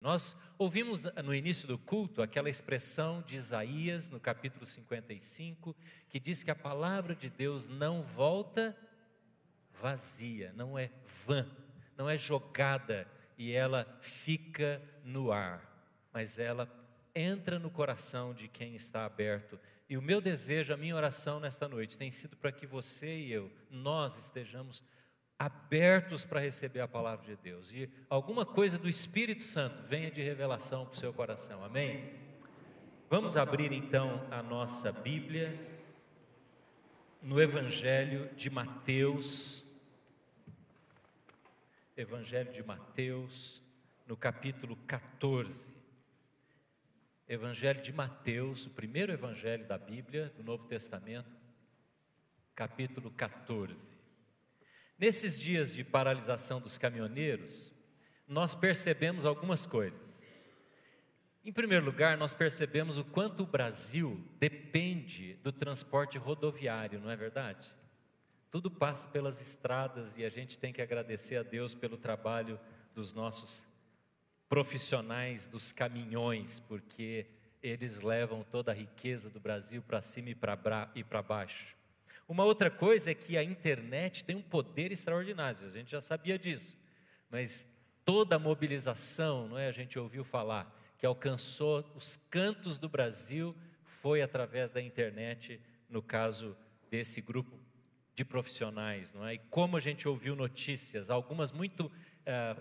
Nós ouvimos no início do culto aquela expressão de Isaías, no capítulo 55, que diz que a palavra de Deus não volta vazia, não é vã, não é jogada e ela fica no ar, mas ela entra no coração de quem está aberto. E o meu desejo, a minha oração nesta noite tem sido para que você e eu, nós estejamos abertos para receber a palavra de Deus e alguma coisa do Espírito Santo venha de revelação para o seu coração, amém? Vamos abrir então a nossa Bíblia no Evangelho de Mateus, no capítulo 14. Evangelho de Mateus, o primeiro evangelho da Bíblia, do Novo Testamento, capítulo 14. Nesses dias de paralisação dos caminhoneiros, nós percebemos algumas coisas. Em primeiro lugar, nós percebemos o quanto o Brasil depende do transporte rodoviário, não é verdade? Tudo passa pelas estradas e a gente tem que agradecer a Deus pelo trabalho dos nossos profissionais dos caminhões, porque eles levam toda a riqueza do Brasil para cima e para baixo. Uma outra coisa é que a internet tem um poder extraordinário, a gente já sabia disso, mas toda a mobilização, não é? A gente ouviu falar, que alcançou os cantos do Brasil, foi através da internet, no caso desse grupo de profissionais, não é? E como a gente ouviu notícias, algumas muito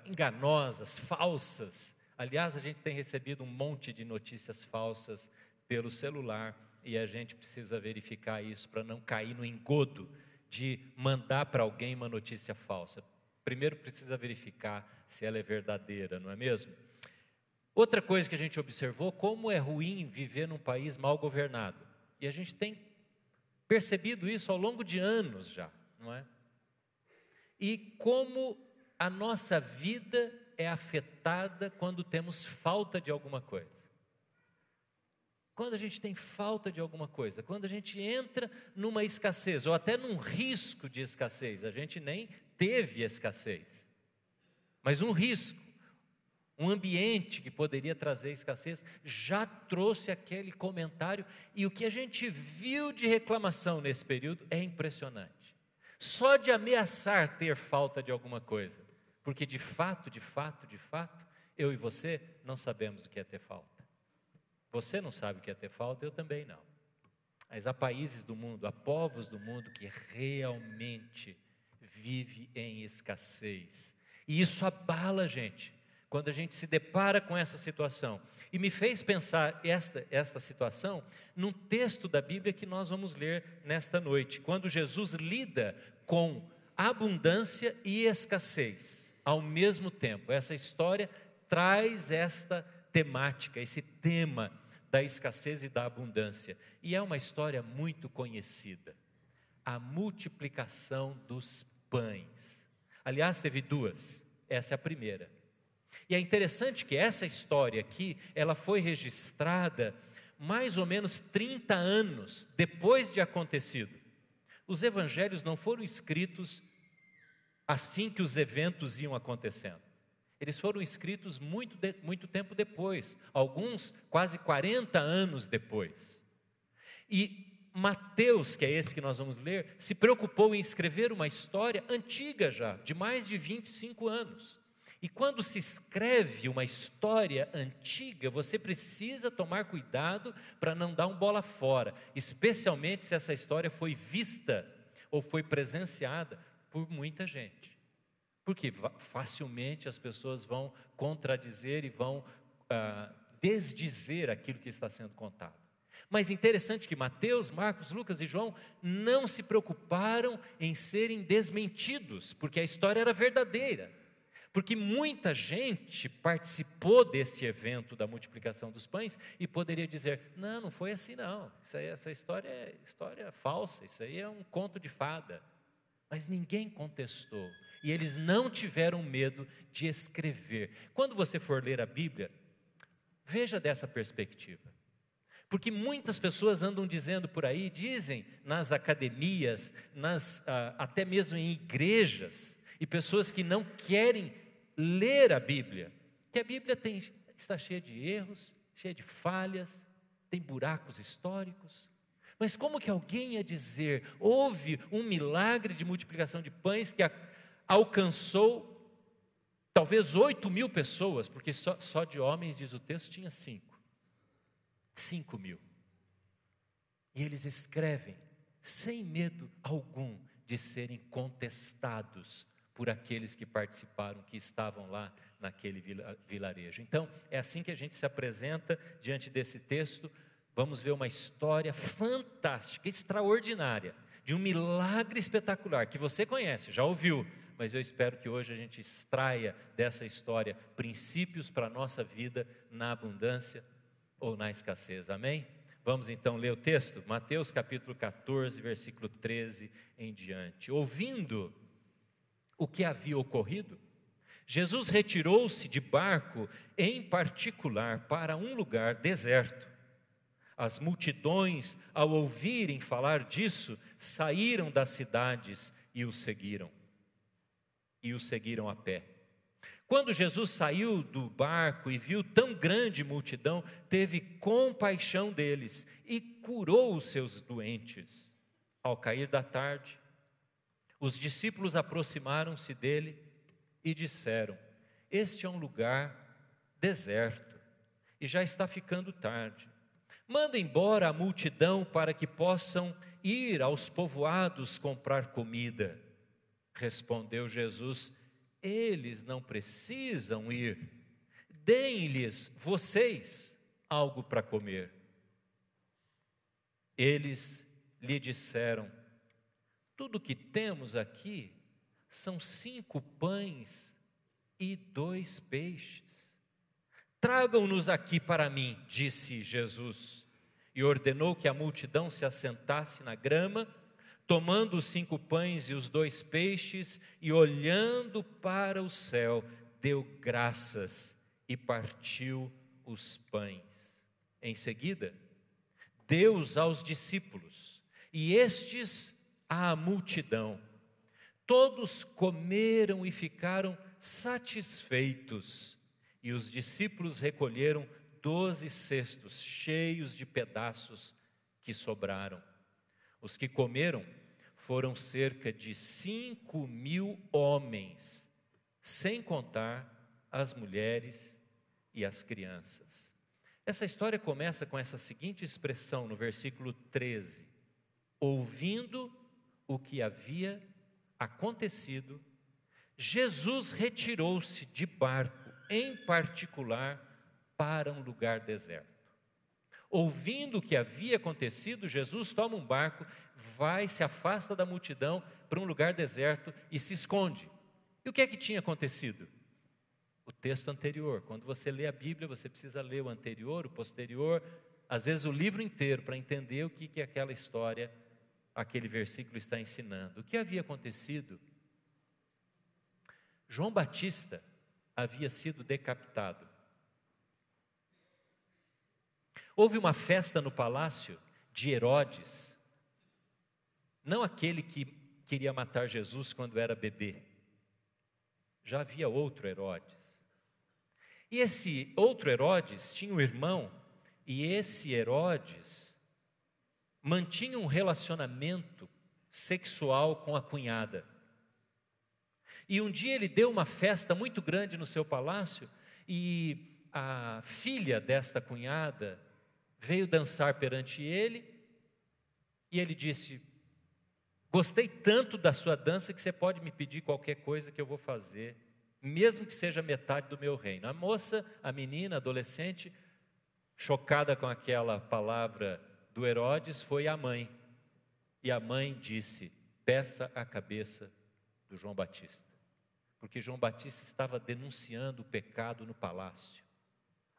enganosas, falsas. Aliás, a gente tem recebido um monte de notícias falsas pelo celular e a gente precisa verificar isso para não cair no engodo de mandar para alguém uma notícia falsa. Primeiro precisa verificar se ela é verdadeira, não é mesmo? Outra coisa que a gente observou, como é ruim viver num país mal governado. E a gente tem percebido isso ao longo de anos já, não é? E como a nossa vida é afetada quando temos falta de alguma coisa. Quando a gente tem falta de alguma coisa, quando a gente entra numa escassez, ou até num risco de escassez, a gente nem teve escassez, mas um risco, um ambiente que poderia trazer escassez, já trouxe aquele comentário, e o que a gente viu de reclamação nesse período é impressionante. Só de ameaçar ter falta de alguma coisa, porque de fato, eu e você não sabemos o que é ter falta. Você não sabe o que é ter falta, eu também não. Mas há países do mundo, há povos do mundo que realmente vivem em escassez. E isso abala a gente, quando a gente se depara com essa situação. E me fez pensar esta situação num texto da Bíblia que nós vamos ler nesta noite, quando Jesus lida com abundância e escassez ao mesmo tempo. Essa história traz esta temática, esse tema da escassez e da abundância. E é uma história muito conhecida. A multiplicação dos pães. Aliás, teve duas. Essa é a primeira. E é interessante que essa história aqui, ela foi registrada mais ou menos 30 anos depois de acontecido. Os evangelhos não foram escritos assim que os eventos iam acontecendo. Eles foram escritos muito tempo depois, alguns quase 40 anos depois. E Mateus, que é esse que nós vamos ler, se preocupou em escrever uma história antiga já, de mais de 25 anos. E quando se escreve uma história antiga, você precisa tomar cuidado para não dar um bola fora, especialmente se essa história foi vista ou foi presenciada por muita gente. Porque facilmente as pessoas vão contradizer e vão desdizer aquilo que está sendo contado. Mas interessante que Mateus, Marcos, Lucas e João não se preocuparam em serem desmentidos, porque a história era verdadeira. Porque muita gente participou desse evento da multiplicação dos pães e poderia dizer, não foi assim não, essa história é história falsa, isso aí é um conto de fada. Mas ninguém contestou e eles não tiveram medo de escrever. Quando você for ler a Bíblia, veja dessa perspectiva. Porque muitas pessoas andam dizendo por aí, dizem nas academias, até mesmo em igrejas, e pessoas que não querem ler a Bíblia, que a Bíblia tem está cheia de erros, cheia de falhas, tem buracos históricos. Mas como que alguém ia dizer, houve um milagre de multiplicação de pães que alcançou talvez 8.000 pessoas, porque só de homens, diz o texto, tinha 5.000. E eles escrevem, sem medo algum de serem contestados por aqueles que participaram, que estavam lá naquele vilarejo. Então, é assim que a gente se apresenta diante desse texto. Vamos ver uma história fantástica, extraordinária, de um milagre espetacular, que você conhece, já ouviu, mas eu espero que hoje a gente extraia dessa história princípios para a nossa vida na abundância ou na escassez, amém? Vamos então ler o texto, Mateus capítulo 14, versículo 13 em diante. Ouvindo o que havia ocorrido, Jesus retirou-se de barco em particular para um lugar deserto. As multidões, ao ouvirem falar disso, saíram das cidades e o seguiram a pé. Quando Jesus saiu do barco e viu tão grande multidão, teve compaixão deles e curou os seus doentes. Ao cair da tarde, os discípulos aproximaram-se dele e disseram: este é um lugar deserto e já está ficando tarde. Manda embora a multidão para que possam ir aos povoados comprar comida. Respondeu Jesus: eles não precisam ir, deem-lhes vocês algo para comer. Eles lhe disseram: tudo que temos aqui são 5 pães e 2 peixes. Tragam-nos aqui para mim, disse Jesus, e ordenou que a multidão se assentasse na grama. Tomando os 5 pães e os 2 peixes, e olhando para o céu, deu graças e partiu os pães. Em seguida, deu-os aos discípulos, e estes à multidão. Todos comeram e ficaram satisfeitos, e os discípulos recolheram 12 cestos cheios de pedaços que sobraram. Os que comeram foram cerca de 5.000 homens, sem contar as mulheres e as crianças. Essa história começa com essa seguinte expressão no versículo 13: ouvindo o que havia acontecido, Jesus retirou-se de barco, em particular, para um lugar deserto. Ouvindo o que havia acontecido, Jesus toma um barco, se afasta da multidão para um lugar deserto e se esconde. E o que é que tinha acontecido? O texto anterior. Quando você lê a Bíblia, você precisa ler o anterior, o posterior, às vezes o livro inteiro, para entender o que aquela história, aquele versículo está ensinando. O que havia acontecido? João Batista havia sido decapitado. Houve uma festa no palácio de Herodes, não aquele que queria matar Jesus quando era bebê. Já havia outro Herodes. E esse outro Herodes tinha um irmão, e esse Herodes mantinha um relacionamento sexual com a cunhada. E um dia ele deu uma festa muito grande no seu palácio, e a filha desta cunhada veio dançar perante ele, e ele disse: gostei tanto da sua dança que você pode me pedir qualquer coisa que eu vou fazer, mesmo que seja metade do meu reino. A moça, a menina, a adolescente, chocada com aquela palavra do Herodes, foi à mãe. E a mãe disse: peça a cabeça do João Batista. Porque João Batista estava denunciando o pecado no palácio,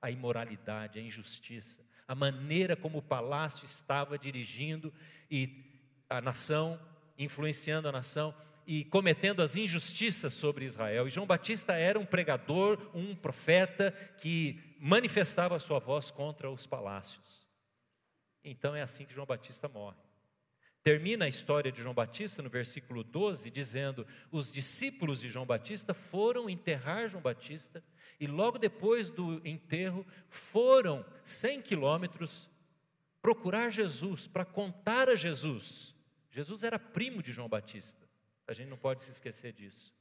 a imoralidade, a injustiça, a maneira como o palácio estava dirigindo e a nação, influenciando a nação e cometendo as injustiças sobre Israel. E João Batista era um pregador, um profeta que manifestava a sua voz contra os palácios. Então é assim que João Batista morre. Termina a história de João Batista no versículo 12, dizendo: os discípulos de João Batista foram enterrar João Batista E logo depois do enterro, foram 100 quilômetros procurar Jesus, para contar a Jesus. Jesus era primo de João Batista, a gente não pode se esquecer disso.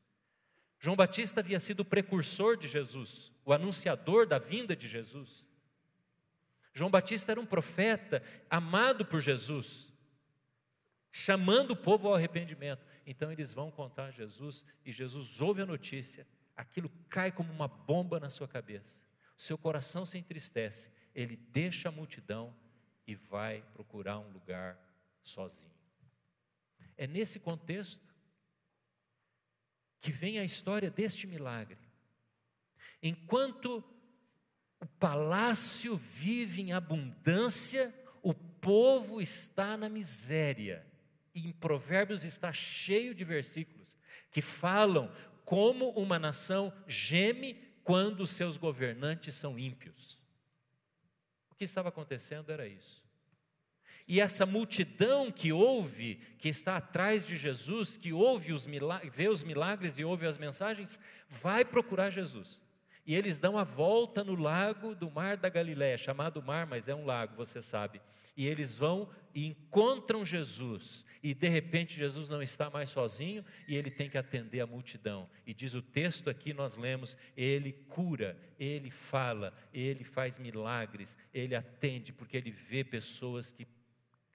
João Batista havia sido o precursor de Jesus, o anunciador da vinda de Jesus. João Batista era um profeta amado por Jesus, chamando o povo ao arrependimento. Então eles vão contar a Jesus, e Jesus ouve a notícia, aquilo cai como uma bomba na sua cabeça, o seu coração se entristece, ele deixa a multidão e vai procurar um lugar sozinho. É nesse contexto que vem a história deste milagre. Enquanto o palácio vive em abundância, o povo está na miséria. E em Provérbios está cheio de versículos que falam como uma nação geme quando os seus governantes são ímpios. O que estava acontecendo era isso. E essa multidão que ouve, que está atrás de Jesus, que ouve vê os milagres e ouve as mensagens, vai procurar Jesus. E eles dão a volta no lago do Mar da Galileia, chamado mar, mas é um lago, você sabe. E eles vão e encontram Jesus. E de repente Jesus não está mais sozinho e ele tem que atender a multidão. E diz o texto aqui, nós lemos, ele cura, ele fala, ele faz milagres, ele atende, porque ele vê pessoas que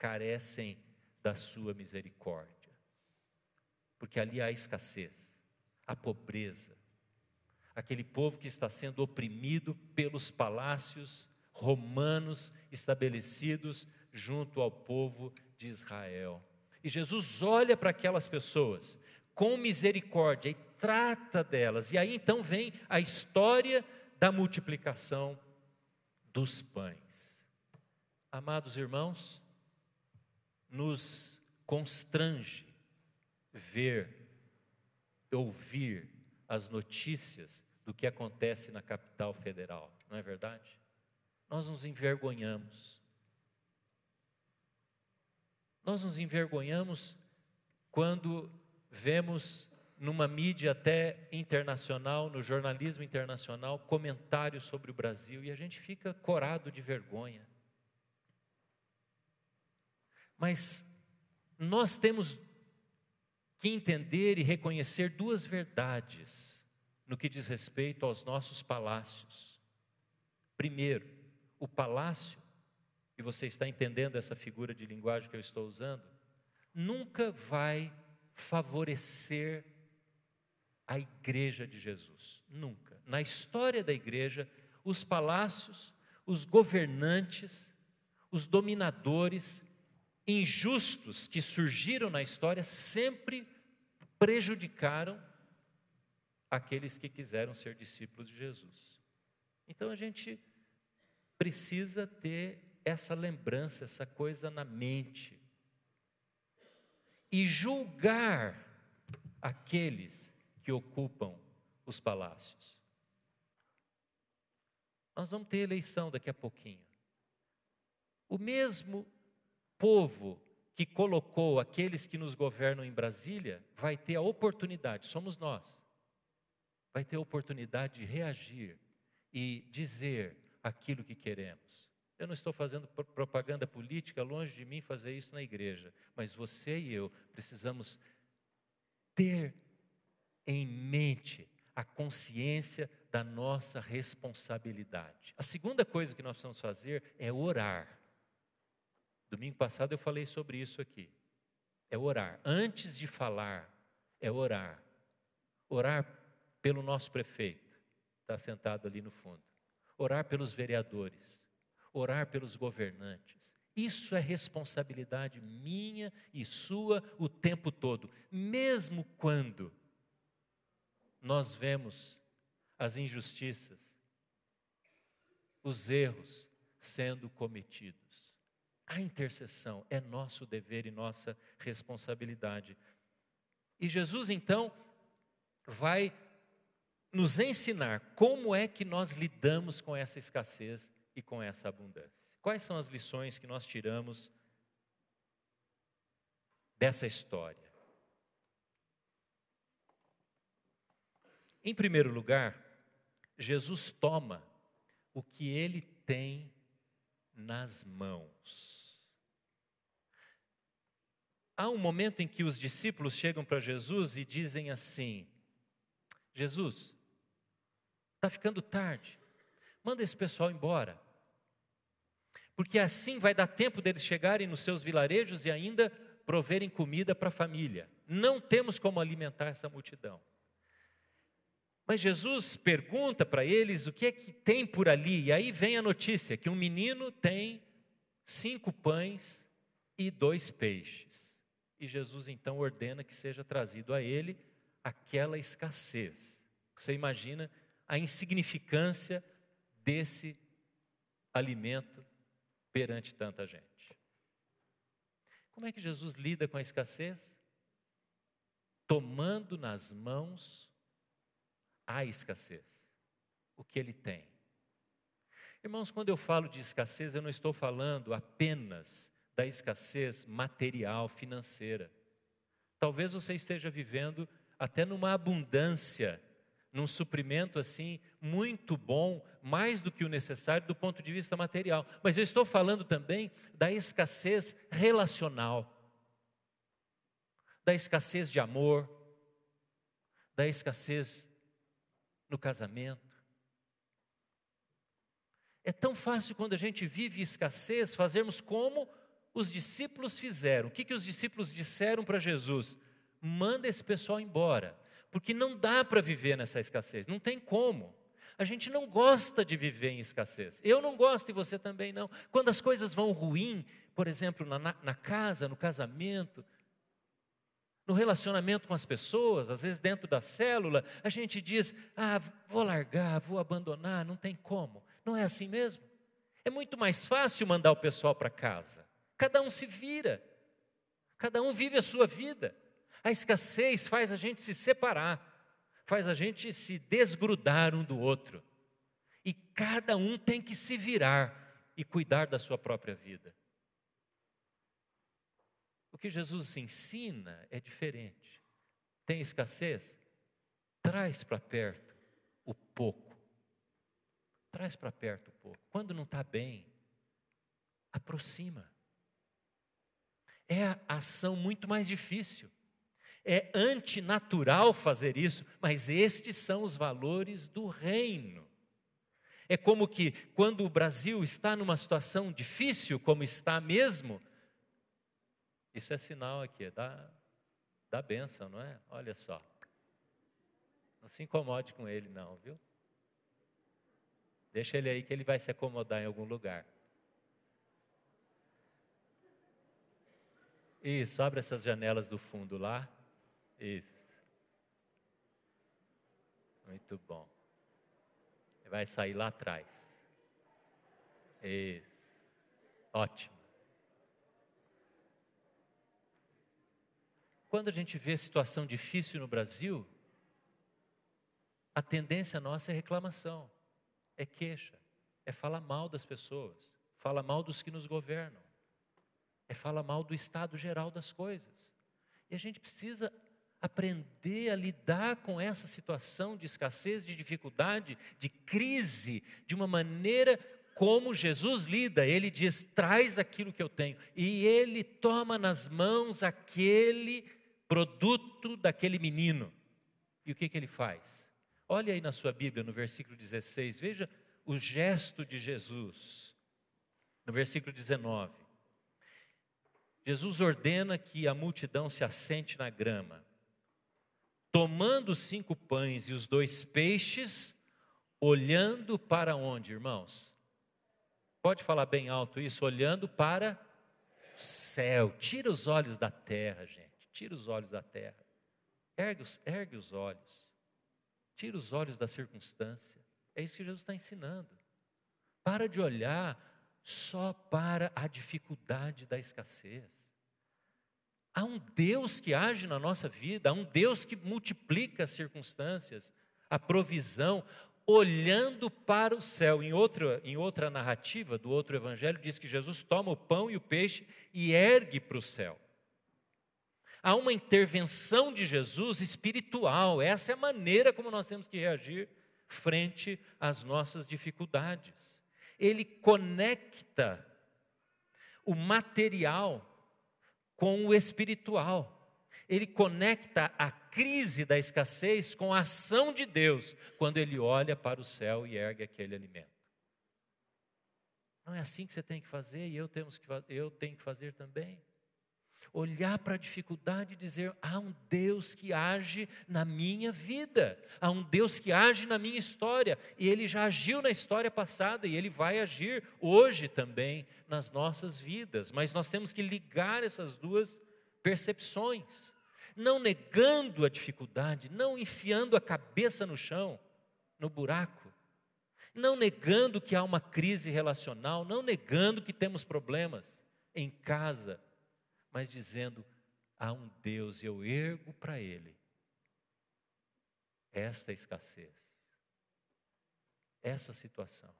carecem da sua misericórdia. Porque ali há escassez, há pobreza. Aquele povo que está sendo oprimido pelos palácios romanos estabelecidos junto ao povo de Israel. E Jesus olha para aquelas pessoas com misericórdia e trata delas. E aí então vem a história da multiplicação dos pães. Amados irmãos, nos constrange ver, ouvir as notícias do que acontece na capital federal, não é verdade? Nós nos envergonhamos. Nós nos envergonhamos quando vemos numa mídia até internacional, no jornalismo internacional, comentários sobre o Brasil, e a gente fica corado de vergonha. Mas nós temos que entender e reconhecer duas verdades no que diz respeito aos nossos palácios. Primeiro, o palácio, e você está entendendo essa figura de linguagem que eu estou usando, nunca vai favorecer a igreja de Jesus, nunca. Na história da igreja, os palácios, os governantes, os dominadores injustos que surgiram na história sempre prejudicaram aqueles que quiseram ser discípulos de Jesus. Então a gente precisa ter essa lembrança, essa coisa na mente e julgar aqueles que ocupam os palácios. Nós vamos ter eleição daqui a pouquinho. O mesmo povo que colocou aqueles que nos governam em Brasília vai ter a oportunidade, somos nós, vai ter a oportunidade de reagir e dizer aquilo que queremos. Eu não estou fazendo propaganda política, longe de mim fazer isso na igreja, mas você e eu precisamos ter em mente a consciência da nossa responsabilidade. A segunda coisa que nós precisamos fazer é orar. Domingo passado eu falei sobre isso aqui. É orar. Antes de falar, é orar. Orar pelo nosso prefeito, está sentado ali no fundo. Orar pelos vereadores. Orar pelos governantes. Isso é responsabilidade minha e sua o tempo todo. Mesmo quando nós vemos as injustiças, os erros sendo cometidos. A intercessão é nosso dever e nossa responsabilidade. E Jesus, então, vai nos ensinar como é que nós lidamos com essa escassez e com essa abundância. Quais são as lições que nós tiramos dessa história? Em primeiro lugar, Jesus toma o que ele tem nas mãos. Há um momento em que os discípulos chegam para Jesus e dizem assim: Jesus, está ficando tarde, manda esse pessoal embora, porque assim vai dar tempo deles chegarem nos seus vilarejos e ainda proverem comida para a família. Não temos como alimentar essa multidão. Mas Jesus pergunta para eles o que é que tem por ali, e aí vem a notícia que um menino tem 5 pães e 2 peixes. E Jesus então ordena que seja trazido a ele aquela escassez. Você imagina a insignificância desse alimento perante tanta gente. Como é que Jesus lida com a escassez? Tomando nas mãos a escassez, o que ele tem. Irmãos, quando eu falo de escassez, eu não estou falando apenas da escassez material, financeira. Talvez você esteja vivendo até numa abundância, num suprimento assim muito bom, mais do que o necessário do ponto de vista material. Mas eu estou falando também da escassez relacional, da escassez de amor, da escassez no casamento. É tão fácil quando a gente vive escassez fazermos como os discípulos fizeram. O que os discípulos disseram para Jesus? Manda esse pessoal embora, porque não dá para viver nessa escassez, não tem como. A gente não gosta de viver em escassez. Eu não gosto e você também não. Quando as coisas vão ruim, por exemplo, na casa, no casamento, no relacionamento com as pessoas, às vezes dentro da célula, a gente diz: vou largar, vou abandonar, não tem como. Não é assim mesmo? É muito mais fácil mandar o pessoal para casa. Cada um se vira, cada um vive a sua vida. A escassez faz a gente se separar, faz a gente se desgrudar um do outro. E cada um tem que se virar e cuidar da sua própria vida. O que Jesus ensina é diferente. Tem escassez? Traz para perto o pouco. Traz para perto o pouco. Quando não está bem, aproxima. É a ação muito mais difícil. É antinatural fazer isso, mas estes são os valores do reino. É como que quando o Brasil está numa situação difícil, como está mesmo, isso é sinal aqui, da bênção, não é? Olha só. Não se incomode com ele não, viu? Deixa ele aí que ele vai se acomodar em algum lugar. Isso, abre essas janelas do fundo lá. Isso. Muito bom. Vai sair lá atrás. Isso. Ótimo. Quando a gente vê situação difícil no Brasil, a tendência nossa é reclamação, é queixa, é falar mal das pessoas, falar mal dos que nos governam, é falar mal do estado geral das coisas. E a gente precisa aprender a lidar com essa situação de escassez, de dificuldade, de crise, de uma maneira como Jesus lida. Ele diz: traz aquilo que eu tenho. E ele toma nas mãos aquele produto daquele menino. E o que ele faz? Olha aí na sua Bíblia, no versículo 16, veja o gesto de Jesus. No versículo 19. Jesus ordena que a multidão se assente na grama. Tomando os 5 pães e os 2 peixes, olhando para onde, irmãos? Pode falar bem alto isso? Olhando para o céu. Tira os olhos da terra, gente. Tira os olhos da terra. Ergue os olhos. Tira os olhos da circunstância. É isso que Jesus está ensinando. Para de olhar só para a dificuldade da escassez. Há um Deus que age na nossa vida, há um Deus que multiplica as circunstâncias, a provisão, olhando para o céu. Em outra narrativa do outro evangelho, diz que Jesus toma o pão e o peixe e ergue para o céu. Há uma intervenção de Jesus espiritual. Essa é a maneira como nós temos que reagir frente às nossas dificuldades. Ele conecta o material com o espiritual. Ele conecta a crise da escassez com a ação de Deus, quando ele olha para o céu e ergue aquele alimento. Não é assim que você tem que fazer e eu tenho que fazer também? Olhar para a dificuldade e dizer, há um Deus que age na minha vida, há um Deus que age na minha história, e Ele já agiu na história passada, e Ele vai agir hoje também nas nossas vidas, mas nós temos que ligar essas duas percepções, não negando a dificuldade, não enfiando a cabeça no chão, no buraco, não negando que há uma crise relacional, não negando que temos problemas em casa, mas dizendo, há um Deus e eu ergo para Ele esta escassez, essa situação,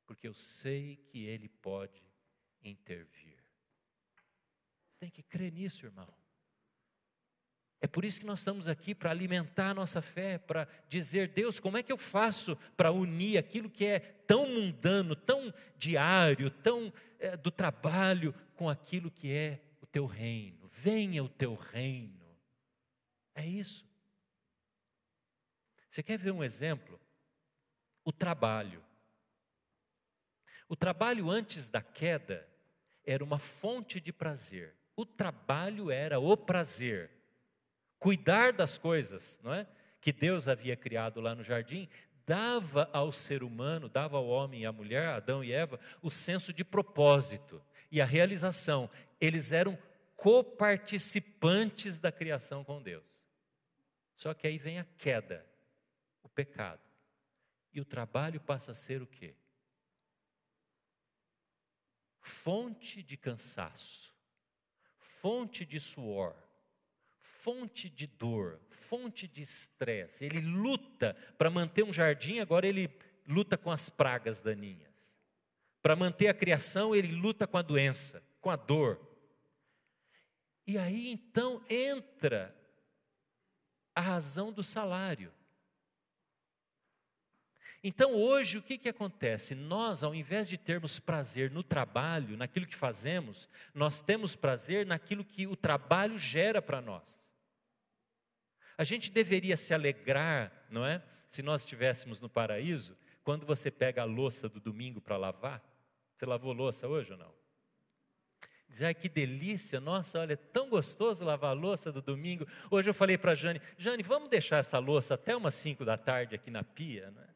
porque eu sei que Ele pode intervir. Você tem que crer nisso, irmão. É por isso que nós estamos aqui, para alimentar a nossa fé, para dizer, Deus, como é que eu faço para unir aquilo que é tão mundano, tão diário, tão do trabalho, com aquilo que é o teu reino. Venha o teu reino. É isso. Você quer ver um exemplo? O trabalho. O trabalho antes da queda era uma fonte de prazer. O trabalho era o prazer. Cuidar das coisas, não é? Que Deus havia criado lá no jardim, dava ao ser humano, dava ao homem e à mulher, Adão e Eva, o senso de propósito e a realização. Eles eram coparticipantes da criação com Deus. Só que aí vem a queda, o pecado. E o trabalho passa a ser o quê? Fonte de cansaço, fonte de suor, fonte de dor, fonte de estresse. Ele luta para manter um jardim, agora ele luta com as pragas daninhas. Para manter a criação, ele luta com a doença, com a dor. E aí então entra a razão do salário. Então hoje o que acontece? Nós, ao invés de termos prazer no trabalho, naquilo que fazemos, nós temos prazer naquilo que o trabalho gera para nós. A gente deveria se alegrar, não é? Se nós estivéssemos no paraíso, quando você pega a louça do domingo para lavar. Você lavou louça hoje ou não? Diz, ai, que delícia, nossa, olha, é tão gostoso lavar a louça do domingo. Hoje eu falei para a Jane, vamos deixar essa louça até umas 5 da tarde aqui na pia, não é?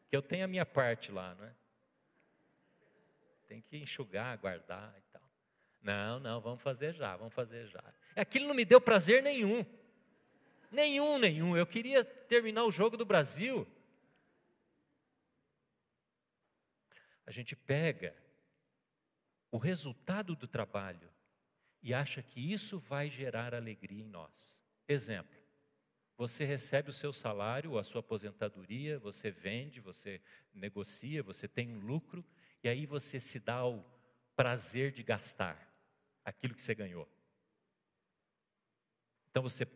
Que eu tenho a minha parte lá, não é? Tem que enxugar, guardar e tal. Não, vamos fazer já. Aquilo não me deu prazer nenhum. Nenhum. Eu queria terminar o jogo do Brasil. A gente pega o resultado do trabalho e acha que isso vai gerar alegria em nós. Exemplo, você recebe o seu salário, a sua aposentadoria, você vende, você negocia, você tem um lucro, e aí você se dá o prazer de gastar aquilo que você ganhou. Então você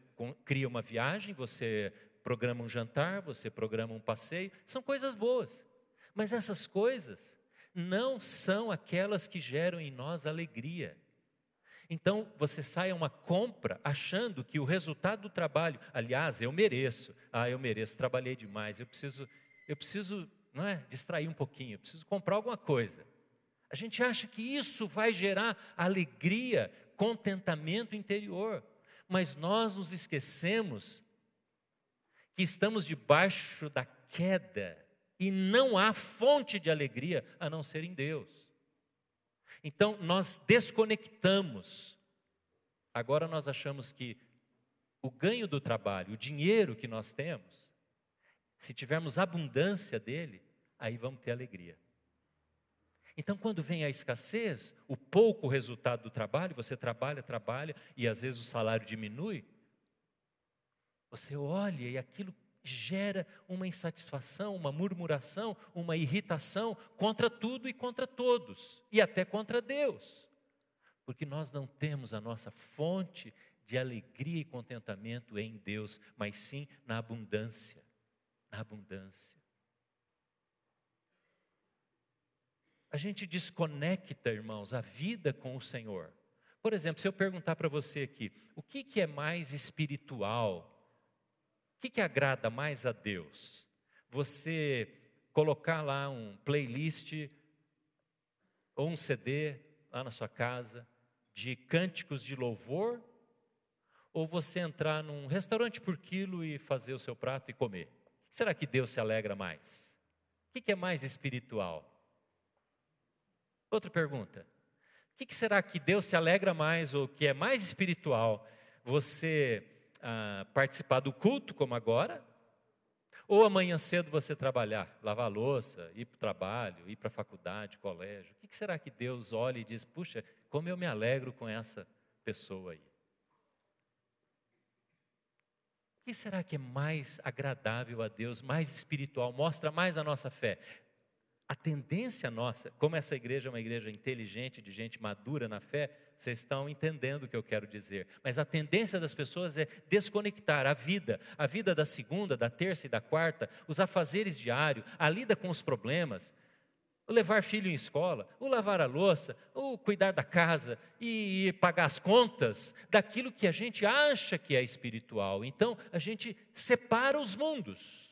cria uma viagem, você programa um jantar, você programa um passeio, são coisas boas. Mas essas coisas não são aquelas que geram em nós alegria. Então você sai a uma compra achando que o resultado do trabalho, aliás, eu mereço, trabalhei demais, eu preciso, não é, distrair um pouquinho, eu preciso comprar alguma coisa. A gente acha que isso vai gerar alegria, contentamento interior. Mas nós nos esquecemos que estamos debaixo da queda e não há fonte de alegria a não ser em Deus. Então nós desconectamos. Agora nós achamos que o ganho do trabalho, o dinheiro que nós temos, se tivermos abundância dele, aí vamos ter alegria. Então, quando vem a escassez, o pouco resultado do trabalho, você trabalha, e às vezes o salário diminui, você olha e aquilo gera uma insatisfação, uma murmuração, uma irritação contra tudo e contra todos, e até contra Deus, porque nós não temos a nossa fonte de alegria e contentamento em Deus, mas sim na abundância, a gente desconecta, irmãos, a vida com o Senhor. Por exemplo, se eu perguntar para você aqui, o que é mais espiritual? O que agrada mais a Deus? Você colocar lá um playlist ou um CD lá na sua casa de cânticos de louvor, ou você entrar num restaurante por quilo e fazer o seu prato e comer? O que será que Deus se alegra mais? O que é mais espiritual? Outra pergunta. O que será que Deus se alegra mais, ou que é mais espiritual? Você participar do culto, como agora, ou amanhã cedo você trabalhar, lavar a louça, ir para o trabalho, ir para a faculdade, colégio? O que será que Deus olha e diz, puxa, como eu me alegro com essa pessoa aí? O que será que é mais agradável a Deus, mais espiritual, mostra mais a nossa fé? A tendência nossa, como essa igreja é uma igreja inteligente, de gente madura na fé, vocês estão entendendo o que eu quero dizer. Mas a tendência das pessoas é desconectar a vida da segunda, da terça e da quarta, os afazeres diários, a lida com os problemas, o levar filho em escola, o lavar a louça, o cuidar da casa e pagar as contas, daquilo que a gente acha que é espiritual. Então, a gente separa os mundos.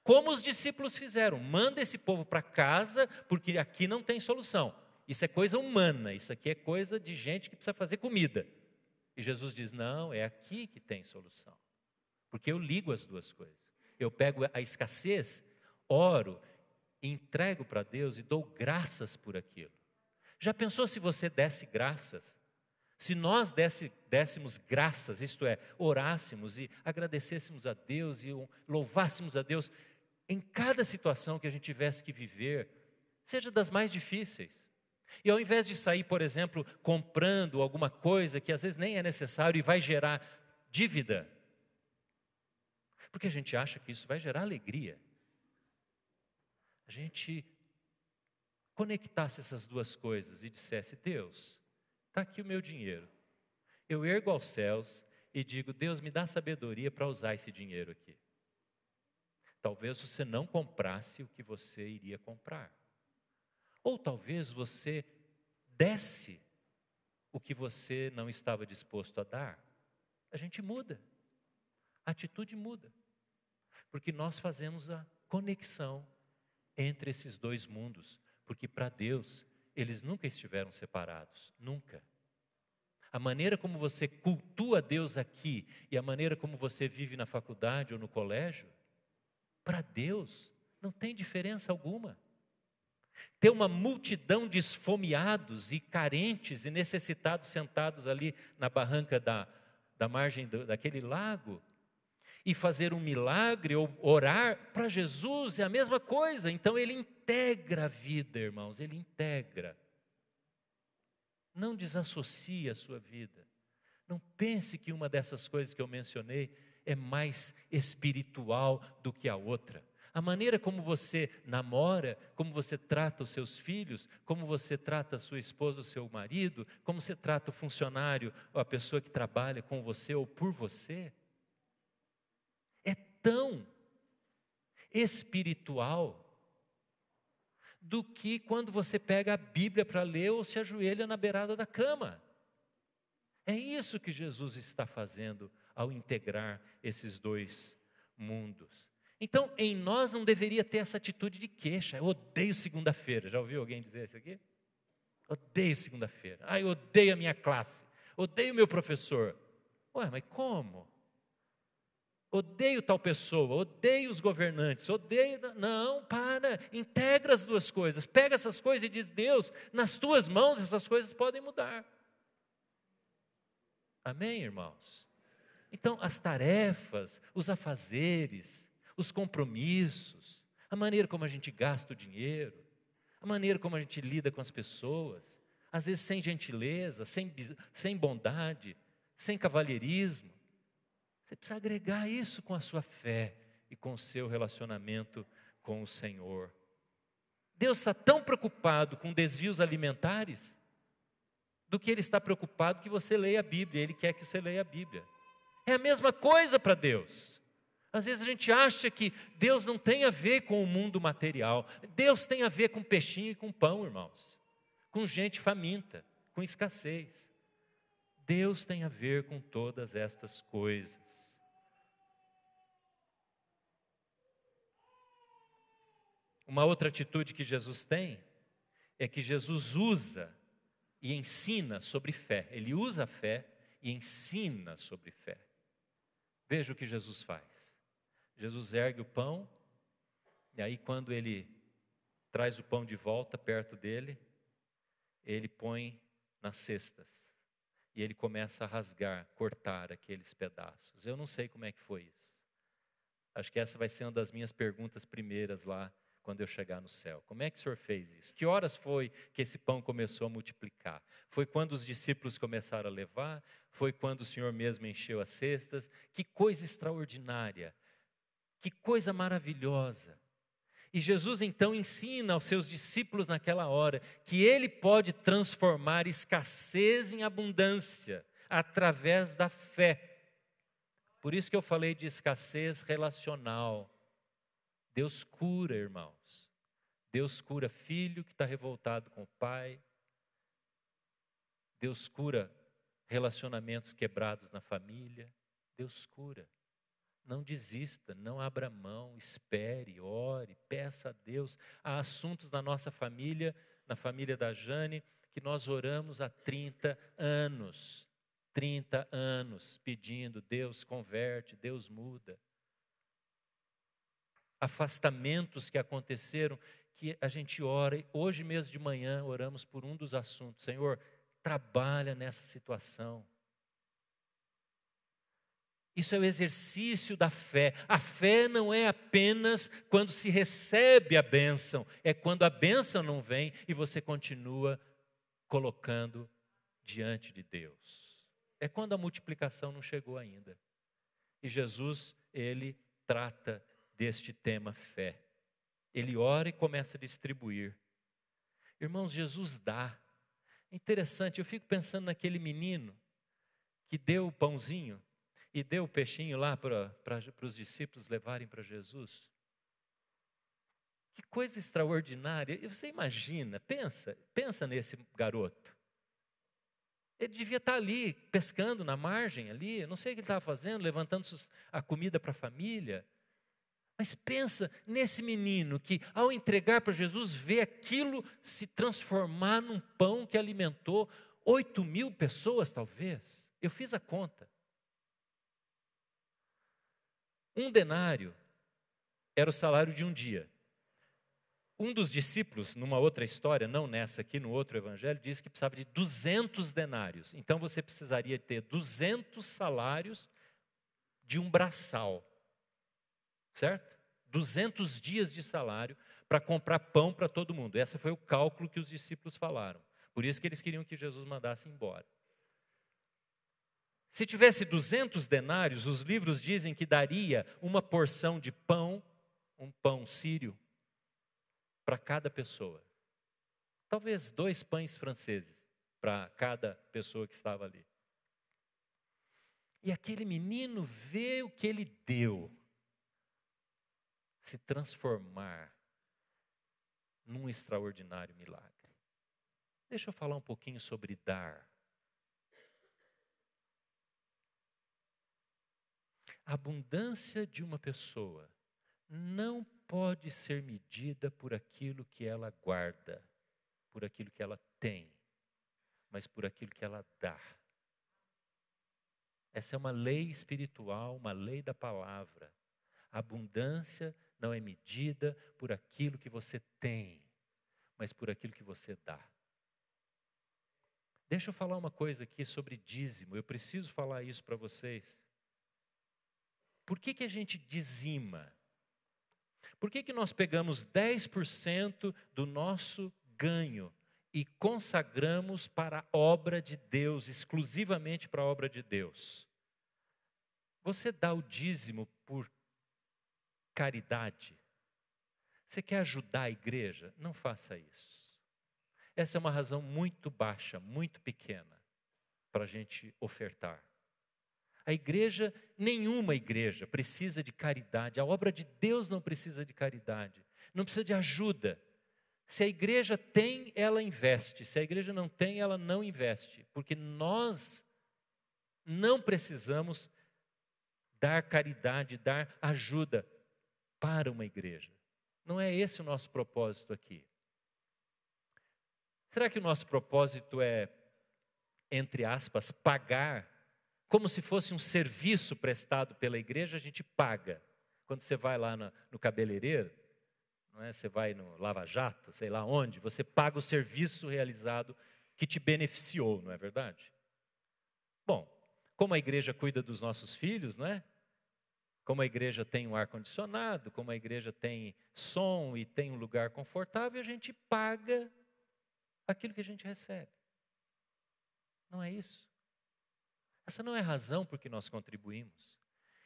Como os discípulos fizeram, manda esse povo para casa, porque aqui não tem solução. Isso é coisa humana, isso aqui é coisa de gente que precisa fazer comida. E Jesus diz, não, é aqui que tem solução. Porque eu ligo as duas coisas. Eu pego a escassez, oro, entrego para Deus e dou graças por aquilo. Já pensou se você desse graças? Se nós dessemos graças, isto é, orássemos e agradecêssemos a Deus e louvássemos a Deus em cada situação que a gente tivesse que viver, seja das mais difíceis. E ao invés de sair, por exemplo, comprando alguma coisa que às vezes nem é necessário e vai gerar dívida, porque a gente acha que isso vai gerar alegria, a gente conectasse essas duas coisas e dissesse, Deus, está aqui o meu dinheiro, eu ergo aos céus e digo, Deus, me dá sabedoria para usar esse dinheiro aqui. Talvez você não comprasse o que você iria comprar. Ou talvez você desse o que você não estava disposto a dar. A gente muda. A atitude muda. Porque nós fazemos a conexão entre esses dois mundos. Porque para Deus, eles nunca estiveram separados. Nunca. A maneira como você cultua Deus aqui e a maneira como você vive na faculdade ou no colégio, para Deus não tem diferença alguma. Ter uma multidão de esfomeados e carentes e necessitados sentados ali na barranca da margem daquele lago e fazer um milagre ou orar para Jesus é a mesma coisa. Então ele integra a vida, irmãos, ele integra. Não desassocie a sua vida. Não pense que uma dessas coisas que eu mencionei é mais espiritual do que a outra. A maneira como você namora, como você trata os seus filhos, como você trata a sua esposa, o seu marido, como você trata o funcionário ou a pessoa que trabalha com você ou por você, é tão espiritual do que quando você pega a Bíblia para ler ou se ajoelha na beirada da cama. É isso que Jesus está fazendo ao integrar esses dois mundos. Então, em nós não deveria ter essa atitude de queixa. Eu odeio segunda-feira. Já ouviu alguém dizer isso aqui? Odeio segunda-feira. Eu odeio a minha classe. Odeio o meu professor. Ué, mas como? Odeio tal pessoa, odeio os governantes, odeio... Não, para, integra as duas coisas. Pega essas coisas e diz, Deus, nas tuas mãos essas coisas podem mudar. Amém, irmãos? Então, as tarefas, os afazeres, os compromissos, a maneira como a gente gasta o dinheiro, a maneira como a gente lida com as pessoas, às vezes sem gentileza, sem bondade, sem cavalheirismo. Você precisa agregar isso com a sua fé e com o seu relacionamento com o Senhor. Deus está tão preocupado com desvios alimentares do que Ele está preocupado que você leia a Bíblia. Ele quer que você leia a Bíblia. É a mesma coisa para Deus. Às vezes a gente acha que Deus não tem a ver com o mundo material. Deus tem a ver com peixinho e com pão, irmãos. Com gente faminta, com escassez. Deus tem a ver com todas estas coisas. Uma outra atitude que Jesus tem é que Jesus usa e ensina sobre fé. Ele usa a fé e ensina sobre fé. Veja o que Jesus faz. Jesus ergue o pão, e aí quando ele traz o pão de volta perto dele, ele põe nas cestas. E ele começa a rasgar, cortar aqueles pedaços. Eu não sei como é que foi isso. Acho que essa vai ser uma das minhas perguntas primeiras lá, quando eu chegar no céu. Como é que o Senhor fez isso? Que horas foi que esse pão começou a multiplicar? Foi quando os discípulos começaram a levar? Foi quando o Senhor mesmo encheu as cestas? Que coisa extraordinária! Que coisa maravilhosa! E Jesus então ensina aos seus discípulos naquela hora que Ele pode transformar escassez em abundância através da fé. Por isso que eu falei de escassez relacional. Deus cura, irmãos. Deus cura filho que está revoltado com o pai. Deus cura relacionamentos quebrados na família. Deus cura. Não desista, não abra mão, espere, ore, peça a Deus. Há assuntos na nossa família, na família da Jane, que nós oramos há 30 anos. 30 anos pedindo, Deus converte, Deus muda. Afastamentos que aconteceram, que a gente ora, hoje mesmo de manhã oramos por um dos assuntos. Senhor, trabalha nessa situação. Isso é o exercício da fé. A fé não é apenas quando se recebe a bênção, é quando a bênção não vem e você continua colocando diante de Deus. É quando a multiplicação não chegou ainda. E Jesus, ele trata deste tema fé. Ele ora e começa a distribuir. Irmãos, Jesus dá. É interessante, eu fico pensando naquele menino que deu o pãozinho e deu o peixinho lá para os discípulos levarem para Jesus. Que coisa extraordinária. E você imagina, pensa nesse garoto. Ele devia estar ali, pescando na margem ali, eu não sei o que ele estava fazendo, levantando a comida para a família. Mas pensa nesse menino que, ao entregar para Jesus, vê aquilo se transformar num pão que alimentou 8.000 pessoas, talvez. Eu fiz a conta. 1 denário era o salário de um dia. Um dos discípulos, numa outra história, não nessa aqui, no outro evangelho, diz que precisava de 200 denários. Então você precisaria ter 200 salários de um braçal. Certo? 200 dias de salário para comprar pão para todo mundo. Esse foi o cálculo que os discípulos falaram. Por isso que eles queriam que Jesus mandasse embora. Se tivesse 200 denários, os livros dizem que daria uma porção de pão, um pão sírio, para cada pessoa. Talvez 2 pães franceses para cada pessoa que estava ali. E aquele menino vê o que ele deu se transformar num extraordinário milagre. Deixa eu falar um pouquinho sobre dar. A abundância de uma pessoa não pode ser medida por aquilo que ela guarda, por aquilo que ela tem, mas por aquilo que ela dá. Essa é uma lei espiritual, uma lei da palavra. A abundância não é medida por aquilo que você tem, mas por aquilo que você dá. Deixa eu falar uma coisa aqui sobre dízimo. Eu preciso falar isso para vocês. Por que a gente dizima? Por que nós pegamos 10% do nosso ganho e consagramos para a obra de Deus, exclusivamente para a obra de Deus? Você dá o dízimo por caridade? Você quer ajudar a igreja? Não faça isso. Essa é uma razão muito baixa, muito pequena, para a gente ofertar. A igreja, nenhuma igreja precisa de caridade. A obra de Deus não precisa de caridade. Não precisa de ajuda. Se a igreja tem, ela investe. Se a igreja não tem, ela não investe. Porque nós não precisamos dar caridade, dar ajuda para uma igreja. Não é esse o nosso propósito aqui. Será que o nosso propósito é, entre aspas, pagar? Como se fosse um serviço prestado pela igreja, a gente paga. Quando você vai lá no cabeleireiro, não é? Você vai no Lava Jato, sei lá onde, você paga o serviço realizado que te beneficiou, não é verdade? Bom, como a igreja cuida dos nossos filhos, não é? Como a igreja tem um ar-condicionado, como a igreja tem som e tem um lugar confortável, a gente paga aquilo que a gente recebe. Não é isso? Essa não é a razão por que nós contribuímos.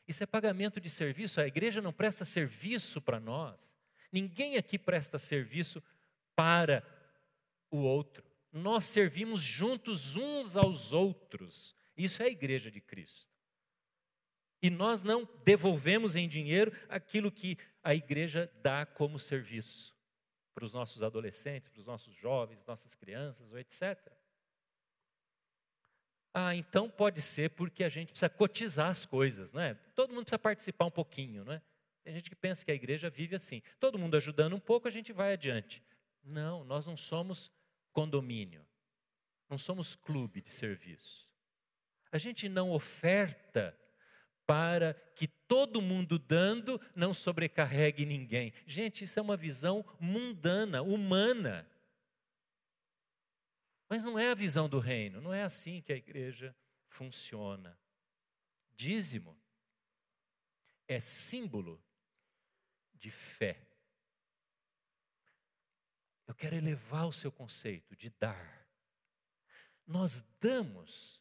Isso é pagamento de serviço. A igreja não presta serviço para nós. Ninguém aqui presta serviço para o outro. Nós servimos juntos uns aos outros. Isso é a igreja de Cristo. E nós não devolvemos em dinheiro aquilo que a igreja dá como serviço para os nossos adolescentes, para os nossos jovens, nossas crianças, ou etc. Então pode ser porque a gente precisa cotizar as coisas, não é? Todo mundo precisa participar um pouquinho, não é? Tem gente que pensa que a igreja vive assim. Todo mundo ajudando um pouco, a gente vai adiante. Não, nós não somos condomínio. Não somos clube de serviço. A gente não oferta para que todo mundo dando não sobrecarregue ninguém. Gente, isso é uma visão mundana, humana. Mas não é a visão do reino, não é assim que a igreja funciona. Dízimo é símbolo de fé. Eu quero elevar o seu conceito de dar. Nós damos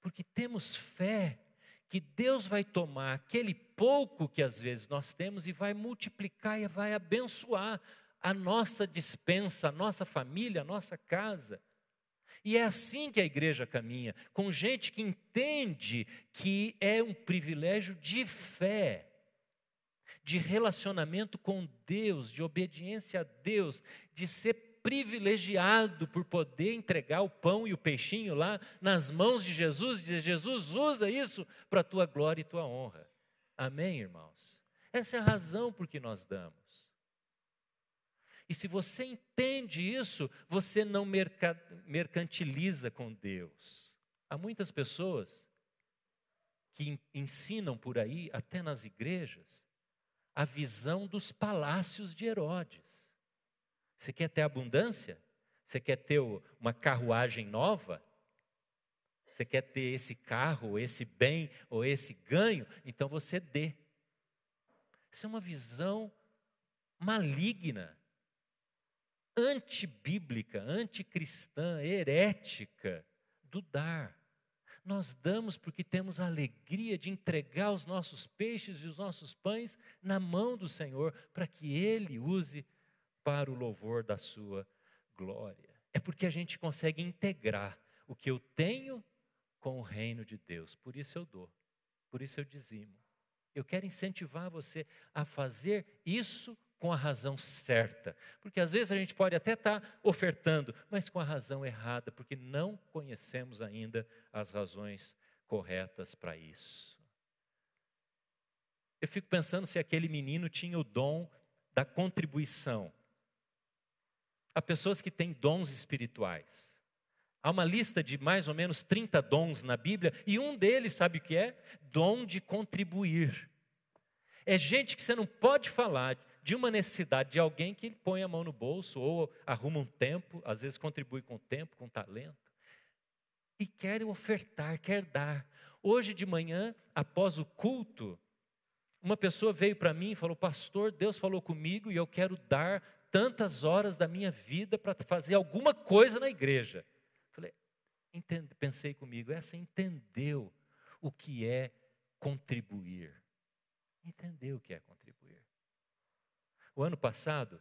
porque temos fé que Deus vai tomar aquele pouco que às vezes nós temos e vai multiplicar e vai abençoar a nossa despensa, a nossa família, a nossa casa. E é assim que a igreja caminha, com gente que entende que é um privilégio de fé, de relacionamento com Deus, de obediência a Deus, de ser privilegiado por poder entregar o pão e o peixinho lá nas mãos de Jesus, dizer: Jesus, usa isso para a tua glória e tua honra. Amém, irmãos? Essa é a razão por que nós damos. E se você entende isso, você não mercantiliza com Deus. Há muitas pessoas que ensinam por aí, até nas igrejas, a visão dos palácios de Herodes. Você quer ter abundância? Você quer ter uma carruagem nova? Você quer ter esse carro, esse bem ou esse ganho? Então você dê. Essa é uma visão maligna, antibíblica, anticristã, herética do dar. Nós damos porque temos a alegria de entregar os nossos peixes e os nossos pães na mão do Senhor, para que Ele use para o louvor da sua glória. É porque a gente consegue integrar o que eu tenho com o reino de Deus. Por isso eu dou, por isso eu dizimo. Eu quero incentivar você a fazer isso com a razão certa. Porque às vezes a gente pode até estar ofertando, mas com a razão errada, porque não conhecemos ainda as razões corretas para isso. Eu fico pensando se aquele menino tinha o dom da contribuição. Há pessoas que têm dons espirituais. Há uma lista de mais ou menos 30 dons na Bíblia, e um deles, sabe o que é? Dom de contribuir. É gente que você não pode falar de uma necessidade de alguém que ele põe a mão no bolso, ou arruma um tempo, às vezes contribui com tempo, com talento, e quer ofertar, quer dar. Hoje de manhã, após o culto, uma pessoa veio para mim e falou: pastor, Deus falou comigo e eu quero dar tantas horas da minha vida para fazer alguma coisa na igreja. Falei, pensei comigo, essa entendeu o que é contribuir. Entendeu o que é contribuir. O ano passado,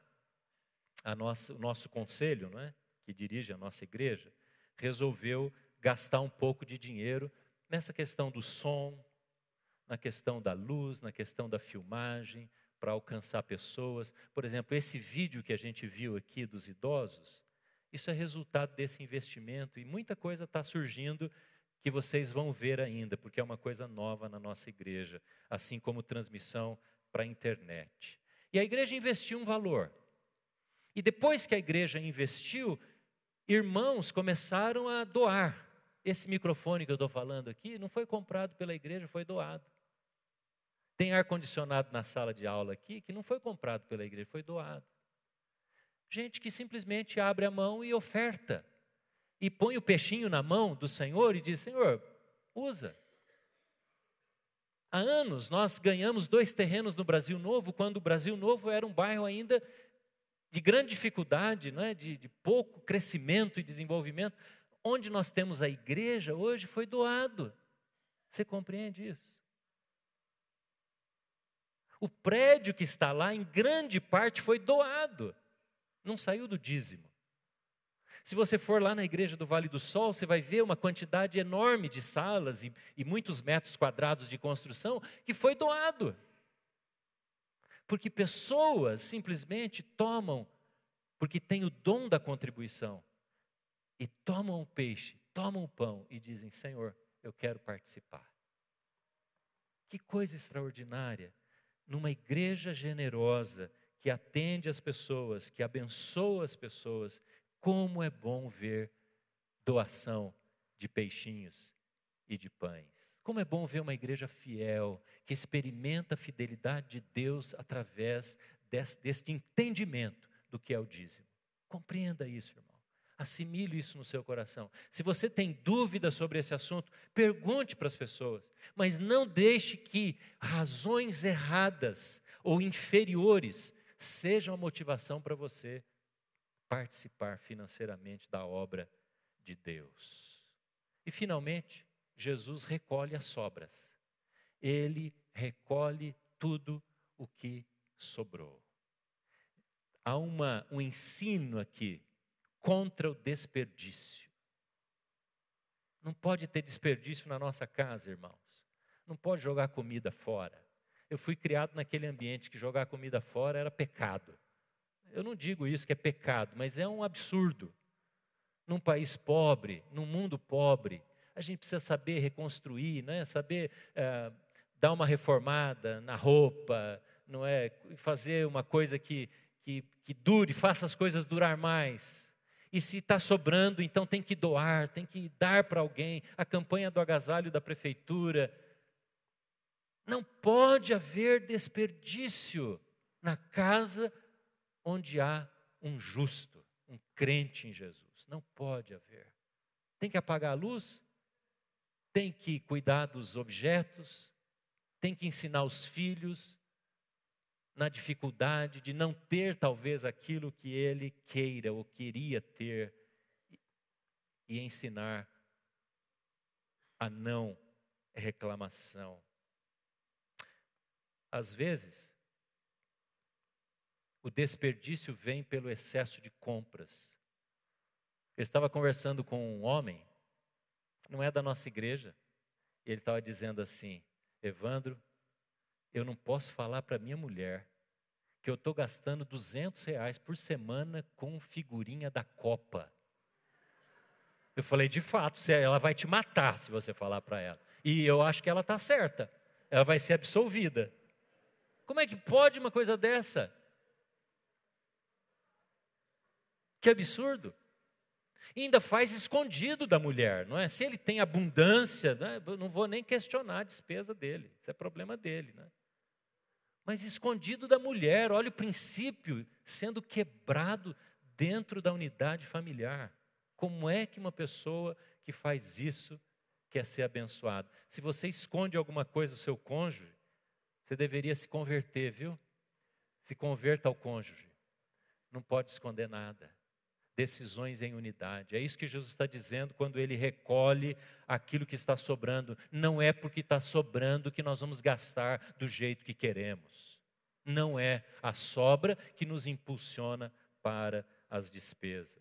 o nosso conselho, não é, que dirige a nossa igreja, resolveu gastar um pouco de dinheiro nessa questão do som, na questão da luz, na questão da filmagem, para alcançar pessoas. Por exemplo, esse vídeo que a gente viu aqui dos idosos, isso é resultado desse investimento e muita coisa está surgindo que vocês vão ver ainda, porque é uma coisa nova na nossa igreja, assim como transmissão para a internet. E a igreja investiu um valor. E depois que a igreja investiu, irmãos começaram a doar. Esse microfone que eu estou falando aqui não foi comprado pela igreja, foi doado. Tem ar-condicionado na sala de aula aqui que não foi comprado pela igreja, foi doado. Gente que simplesmente abre a mão e oferta. E põe o peixinho na mão do Senhor e diz: Senhor, usa. Há anos nós ganhamos 2 terrenos no Brasil Novo, quando o Brasil Novo era um bairro ainda de grande dificuldade, não é? de pouco crescimento e desenvolvimento. Onde nós temos a igreja hoje foi doado. Você compreende isso? O prédio que está lá, em grande parte, foi doado. Não saiu do dízimo. Se você for lá na igreja do Vale do Sol, você vai ver uma quantidade enorme de salas e muitos metros quadrados de construção que foi doado. Porque pessoas simplesmente tomam, porque têm o dom da contribuição, e tomam o peixe, tomam o pão e dizem: Senhor, eu quero participar. Que coisa extraordinária! Numa igreja generosa, que atende as pessoas, que abençoa as pessoas, como é bom ver doação de peixinhos e de pães. Como é bom ver uma igreja fiel, que experimenta a fidelidade de Deus através deste entendimento do que é o dízimo. Compreenda isso, irmão. Assimile isso no seu coração. Se você tem dúvida sobre esse assunto, pergunte para as pessoas. Mas não deixe que razões erradas ou inferiores sejam a motivação para você participar financeiramente da obra de Deus. E finalmente, Jesus recolhe as sobras. Ele recolhe tudo o que sobrou. Há um ensino aqui contra o desperdício. Não pode ter desperdício na nossa casa, irmãos. Não pode jogar comida fora. Eu fui criado naquele ambiente que jogar comida fora era pecado. Eu não digo isso que é pecado, mas é um absurdo. Num país pobre, num mundo pobre, a gente precisa saber reconstruir, né? Saber dar uma reformada na roupa, não é? Fazer uma coisa que dure, faça as coisas durar mais. E se está sobrando, então tem que doar, tem que dar para alguém. A campanha do agasalho da prefeitura. Não pode haver desperdício na casa onde há um justo, um crente em Jesus. Não pode haver. Tem que apagar a luz, tem que cuidar dos objetos, tem que ensinar os filhos na dificuldade de não ter talvez aquilo que ele queira ou queria ter e ensinar a não reclamação. Às vezes, o desperdício vem pelo excesso de compras. Eu estava conversando com um homem, não é da nossa igreja, e ele estava dizendo assim: Evandro, eu não posso falar para minha mulher que eu estou gastando R$200 por semana com figurinha da Copa. Eu falei: de fato, ela vai te matar se você falar para ela. E eu acho que ela está certa, ela vai ser absolvida. Como é que pode uma coisa dessa? Que absurdo. E ainda faz escondido da mulher, não é? Se ele tem abundância, né, eu não vou nem questionar a despesa dele, isso é problema dele, né? Mas escondido da mulher, olha o princípio sendo quebrado dentro da unidade familiar. Como é que uma pessoa que faz isso quer ser abençoada? Se você esconde alguma coisa do seu cônjuge, você deveria se converter, viu? Se converta ao cônjuge. Não pode esconder nada. Decisões em unidade. É isso que Jesus está dizendo quando ele recolhe aquilo que está sobrando. Não é porque está sobrando que nós vamos gastar do jeito que queremos. Não é a sobra que nos impulsiona para as despesas.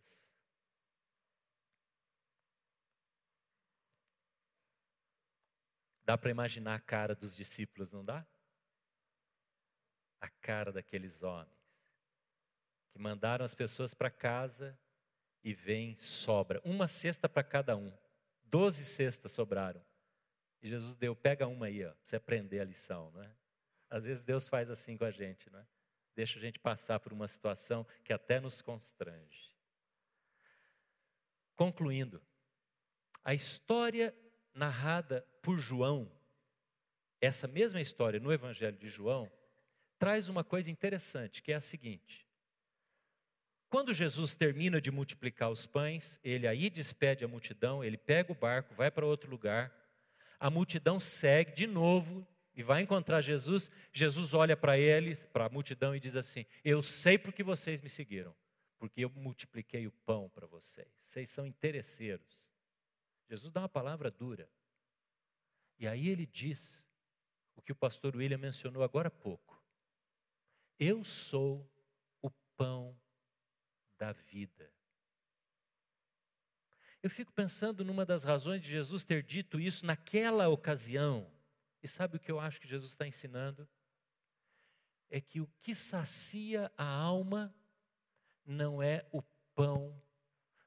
Dá para imaginar a cara dos discípulos, não dá? A cara daqueles homens que mandaram as pessoas para casa e vem sobra. 1 cesta para cada um. 12 cestas sobraram. E Jesus deu, pega uma aí, ó, para você aprender a lição, não é? Às vezes Deus faz assim com a gente, não é? Deixa a gente passar por uma situação que até nos constrange. Concluindo, a história narrada por João, essa mesma história no Evangelho de João, traz uma coisa interessante, que é a seguinte. Quando Jesus termina de multiplicar os pães, ele aí despede a multidão, ele pega o barco, vai para outro lugar, a multidão segue de novo e vai encontrar Jesus. Jesus olha para eles, para a multidão e diz assim: eu sei porque vocês me seguiram, porque eu multipliquei o pão para vocês. Vocês são interesseiros. Jesus dá uma palavra dura. E aí ele diz o que o pastor William mencionou agora há pouco. Eu sou o pão da vida. Eu fico pensando numa das razões de Jesus ter dito isso naquela ocasião. E sabe o que eu acho que Jesus está ensinando? É que o que sacia a alma não é o pão,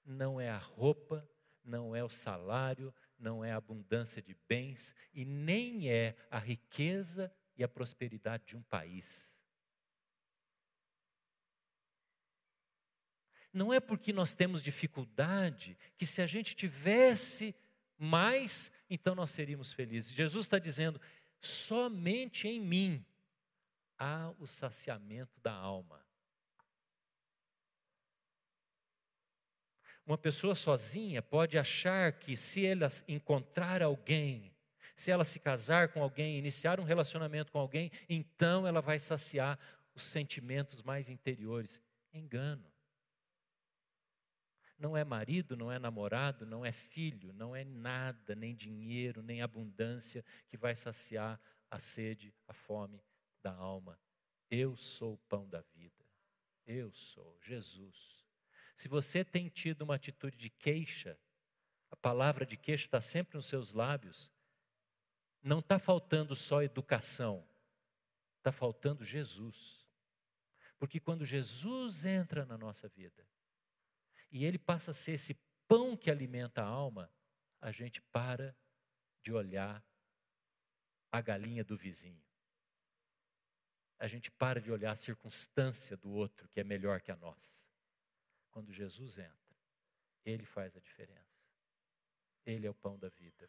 não é a roupa, não é o salário, não é a abundância de bens e nem é a riqueza e a prosperidade de um país. Não é porque nós temos dificuldade que se a gente tivesse mais, então nós seríamos felizes. Jesus está dizendo, somente em mim há o saciamento da alma. Uma pessoa sozinha pode achar que se ela encontrar alguém, se ela se casar com alguém, iniciar um relacionamento com alguém, então ela vai saciar os sentimentos mais interiores. Engano. Não é marido, não é namorado, não é filho, não é nada, nem dinheiro, nem abundância que vai saciar a sede, a fome da alma. Eu sou o pão da vida. Eu sou Jesus. Se você tem tido uma atitude de queixa, a palavra de queixa está sempre nos seus lábios, não está faltando só educação, está faltando Jesus. Porque quando Jesus entra na nossa vida, e ele passa a ser esse pão que alimenta a alma, a gente para de olhar a galinha do vizinho. A gente para de olhar a circunstância do outro que é melhor que a nossa. Quando Jesus entra, ele faz a diferença. Ele é o pão da vida.